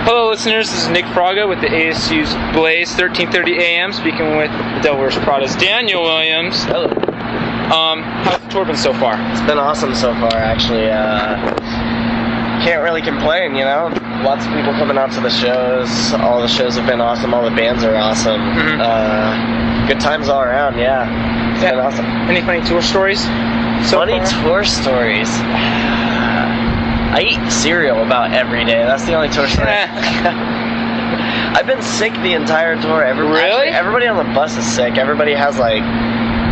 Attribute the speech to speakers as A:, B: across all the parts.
A: Hello listeners, this is Nick Fraga with the ASU's Blaze 1330 AM, speaking with the Devil Wears Prada's Daniel Williams.
B: Hello.
A: How's the tour been so far?
B: It's been awesome so far, actually. Can't really complain, you know? Lots of people coming out to the shows. All the shows have been awesome. All the bands are awesome.
A: Mm-hmm.
B: Good times all around, yeah. It's been awesome.
A: Any funny tour stories so
B: Funny
A: far?
B: tour stories? I eat cereal about every day. That's the only tour story. I've been sick the entire tour.
A: Really?
B: Everybody on the bus is sick. Everybody has like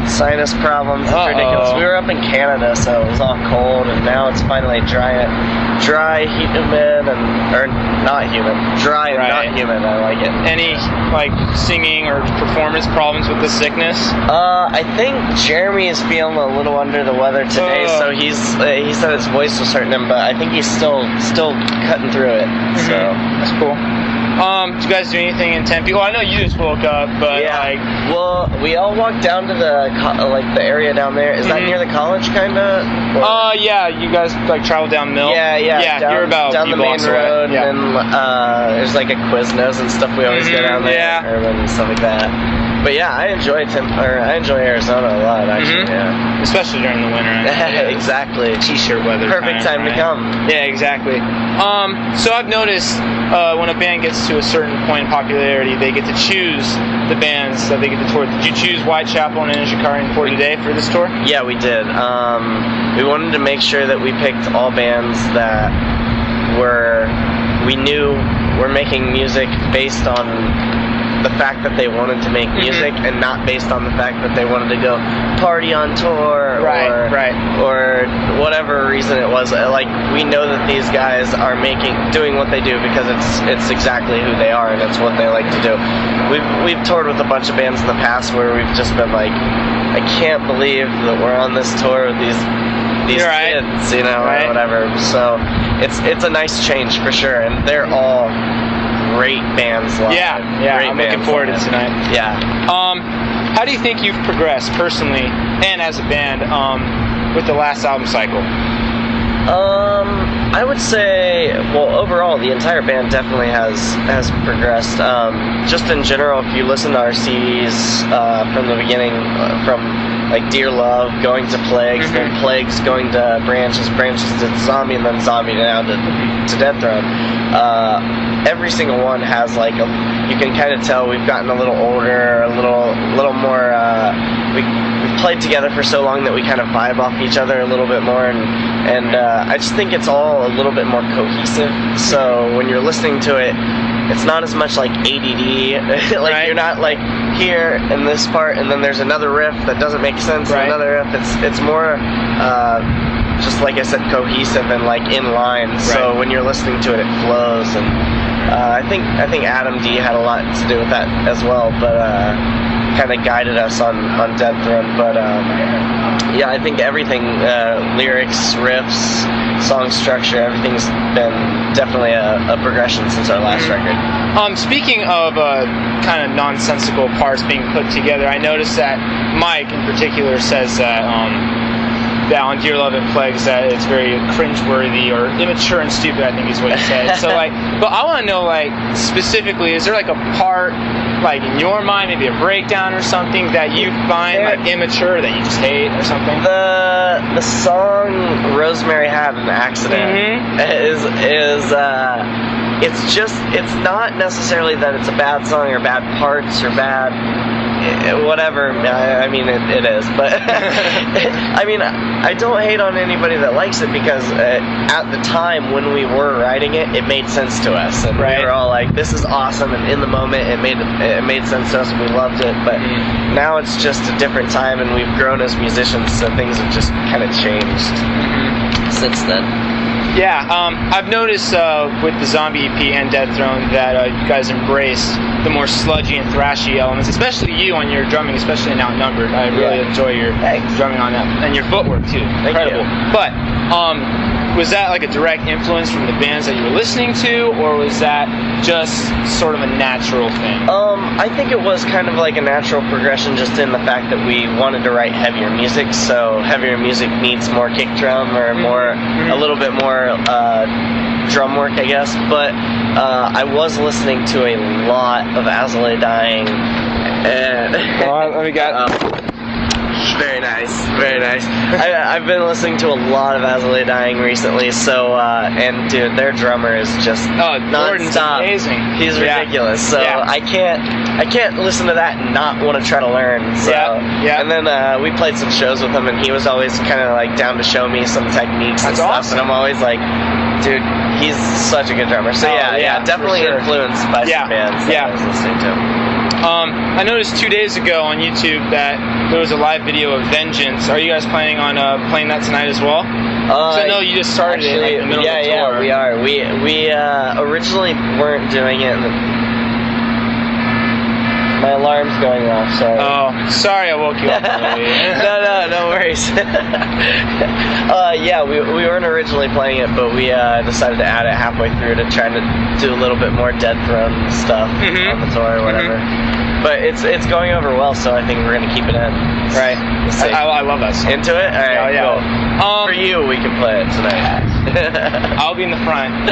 B: sinus problems. It's ridiculous. We were up in Canada, so it was all cold, and now it's finally dry, humid, or not humid. Dry and not humid. I like it.
A: Any like singing or performance problems with the sickness?
B: I think Jeremy is feeling a little under the weather today, so he said his voice was hurting him, but I think he's still cutting through it. So
A: that's cool. Did you guys do anything in Tempe? Well, I know you just woke up, but
B: well, we all walked down to the the area down there. Is that near the college, kind of?
A: Yeah. You guys like travel down Mill?
B: Yeah.
A: You're about
B: down the main road,
A: away.
B: and then there's like a Quiznos and stuff. We always go down there, and stuff like that. But yeah, I enjoy Arizona a lot, actually. Yeah,
A: especially during the winter.
B: Exactly.
A: T-shirt weather.
B: Perfect time to come.
A: Yeah, exactly. So I've noticed when a band gets to a certain point in popularity, they get to choose the bands that they get to tour. Did you choose Whitechapel and Inishikari and For Today for this tour?
B: Yeah, we did. We wanted to make sure that we picked all bands that we knew were making music based on the fact that they wanted to make music and not based on the fact that they wanted to go party on tour or whatever reason it was. Like, we know that these guys are doing what they do because it's exactly who they are and it's what they like to do. We've toured with a bunch of bands in the past where we've just been like, I can't believe that we're on this tour with these kids, you know, or whatever. So it's a nice change for sure, and they're all great bands live.
A: Yeah, I'm looking forward to tonight.
B: Yeah.
A: How do you think you've progressed personally and as a band with the last album cycle?
B: I would say, well, overall, the entire band definitely has progressed. Just in general, if you listen to our CDs from the beginning, from like Dear Love going to Plagues, then Plagues going to Branches to Zombie, and then Zombie now to Death Throne. Every single one has like you can kind of tell we've gotten a little older, a little more. We've played together for so long that we kind of vibe off each other a little bit more, and I just think it's all a little bit more cohesive. So when you're listening to it, it's not as much like ADD. Like you're not like here in this part, and then there's another riff that doesn't make sense, and another riff. It's more. Just like I said, cohesive and like in line. So when you're listening to it, it flows, and I think Adam D had a lot to do with that as well, but kind of guided us on Dead Throne. But yeah, I think everything, lyrics, riffs, song structure, everything's been definitely a progression since our last record.
A: Speaking of kind of nonsensical parts being put together, I noticed that Mike in particular says that on Dear Love and Plagues that it's very cringeworthy or immature and stupid, I think is what he said. So like, but I want to know like specifically, is there like a part like in your mind, maybe a breakdown or something that you find like immature that you just hate or something?
B: The song Rosemary Had an Accident it's not necessarily that it's a bad song or bad parts or bad whatever. I mean, it is, but I mean, I don't hate on anybody that likes it because at the time when we were writing it, it made sense to us, and we were all like, "This is awesome!" And in the moment, it made sense to us, and we loved it. But now it's just a different time, and we've grown as musicians, so things have just kind of changed since then.
A: Yeah, I've noticed with the Zombie EP and Death Throne that you guys embrace the more sludgy and thrashy elements, especially you on your drumming, especially in Outnumbered. I really enjoy your drumming on that, and your footwork too. Incredible. But was that like a direct influence from the bands that you were listening to, or was that just sort of a natural thing?
B: I think it was kind of like a natural progression, just in the fact that we wanted to write heavier music, so heavier music needs more kick drum or more, a little bit more drum work, I guess. But I was listening to a lot of As I Lay Dying, and
A: we got.
B: Very nice, very nice. I've been listening to a lot of As I Lay Dying recently, so and dude, their drummer is just non-stop.
A: Amazing.
B: He's ridiculous. So I can't listen to that and not want to try to learn. So and then we played some shows with him, and he was always kind of like down to show me some techniques and stuff. And I'm always like, dude, he's such a good drummer. So definitely influenced by some bands that I was listening to.
A: I noticed 2 days ago on YouTube that there was a live video of Vengeance. Are you guys planning on playing that tonight as well? I know you just started it in the middle of the tour.
B: Yeah, we are. We originally weren't doing it. My alarm's going off, sorry.
A: Oh, sorry I woke you up early.
B: No worries. We weren't originally playing it, but we decided to add it halfway through to try to do a little bit more Dead Throne stuff on the tour or whatever. But it's going over well, so I think we're going to keep it in.
A: Right. I love that song.
B: Into it? All right,
A: yeah.
B: Cool. For you, we can play it tonight.
A: I'll be in the front.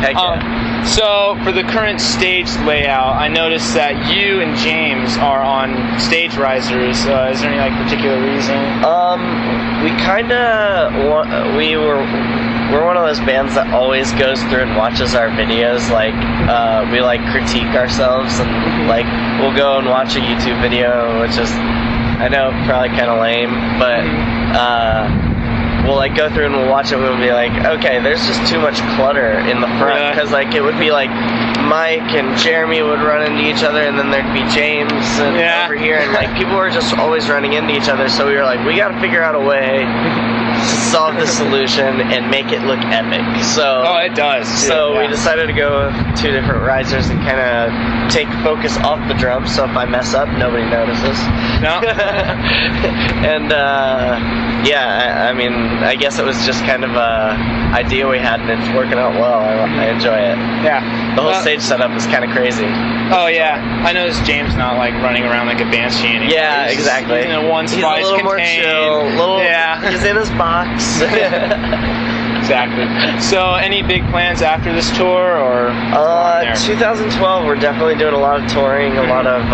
B: Heck yeah.
A: So, for the current stage layout, I noticed that you and James are on stage risers. Is there any particular reason?
B: We're one of those bands that always goes through and watches our videos. We critique ourselves, and we'll go and watch a YouTube video, which is, I know, probably kind of lame, but we'll go through and we'll watch it and we'll be like, okay, there's just too much clutter in the front, because it would be Mike and Jeremy would run into each other, and then there'd be James and over here, and people were just always running into each other. So we were like, we got to figure out a way to solve the solution and make it look epic. So
A: it does.
B: So we decided to go with 2 different risers and kind of take focus off the drums, so if I mess up, nobody notices.
A: No.
B: And I mean, I guess it was just kind of a idea we had, and it's working out well. I enjoy it.
A: Yeah.
B: The whole stage setup is kind of crazy.
A: Oh yeah, I noticed James not running around like a bandstand anymore.
B: Yeah, exactly.
A: He's in one spot.
B: He's a little more chill. He's in his box.
A: Exactly. So, any big plans after this tour, or?
B: 2012, we're definitely doing a lot of touring, a lot of,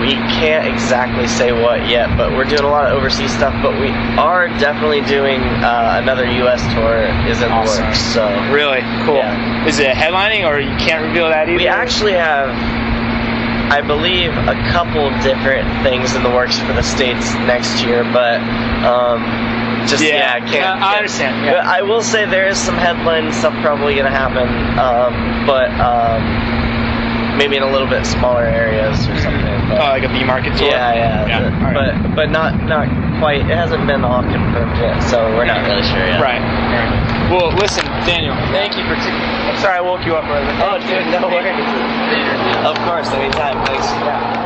B: we can't exactly say what yet, but we're doing a lot of overseas stuff, but we are definitely doing another U.S. tour is in the works, so.
A: Really? Cool.
B: Yeah.
A: Is it headlining, or you can't reveal that either?
B: We actually have, I believe, a couple different things in the works for the States next year, but, I
A: understand.
B: But I will say there is some headline stuff probably going to happen, but maybe in a little bit smaller areas or something. But,
A: like a B market tour.
B: Yeah. But not quite. It hasn't been all confirmed yet, so we're not really sure yet.
A: Right. Well, listen, Daniel. Thank you for. I'm sorry I woke you up, brother.
B: Oh, dude, no worries. Of course, anytime. Thanks.
A: Yeah.